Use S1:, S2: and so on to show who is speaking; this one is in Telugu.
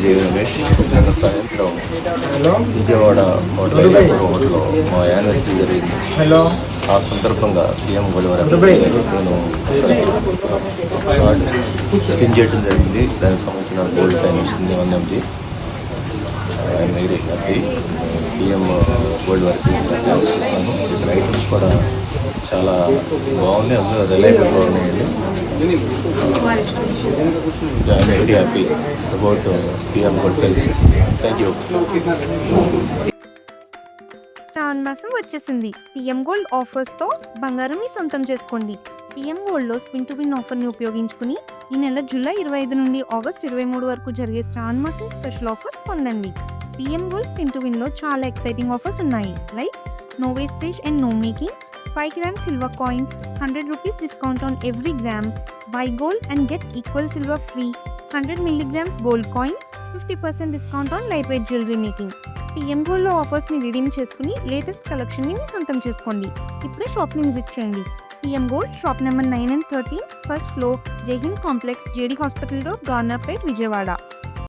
S1: జేవి రమేష్. నిన్న సాయంత్రం విజయవాడ హోటల్లో మా యానివర్సరీ జరిగింది. ఆ సందర్భంగా పిఎం గోల్డ్ నేను స్పిన్ చేయడం జరిగింది. దానికి సంబంధించిన గోల్డ్ కాయిన్ వచ్చింది 1 MG. I'm very happy. PM gold వరకు ఐటమ్స్ కూడా చాలా బాగున్నాయి, అందులో రిలయబుల్గా ఉన్నాయండి. I'm very happy about PM gold services. Thank you.
S2: Shravana మాసం వచ్చేసింది. పిఎం గోల్డ్ ఆఫర్స్తో బంగారం మీ సొంతం చేసుకోండి. పిఎం గోల్డ్లో స్పిన్ టు విన్ ఆఫర్ని ఉపయోగించుకుని ఈ నెల జూలై 25 నుండి ఆగస్ట్ 23 వరకు జరిగే శ్రావణ మాసం స్పెషల్ ఆఫర్స్ పొందండి. పిఎం గోల్డ్ స్పిన్ టు విన్లో చాలా ఎక్సైటింగ్ ఆఫర్స్ ఉన్నాయి. Like no wastage and no making, 5 grams silver coin, 100 rupees discount on every gram, buy gold and get equal silver free, 100 milligrams gold coin, 50% discount on lightweight jewelry making. PM గోల్డ్లో ఆఫర్స్ని రిడీమ్ చేసుకుని లేటెస్ట్ కలెక్షన్ని మీ సొంతం చేసుకోండి. ఇప్పుడే షాప్ని విజిట్ చేయండి. PM gold shop number 9 and 13, first floor, Jai Hind complex, JD hospital road, Governorpet, Vijayawada.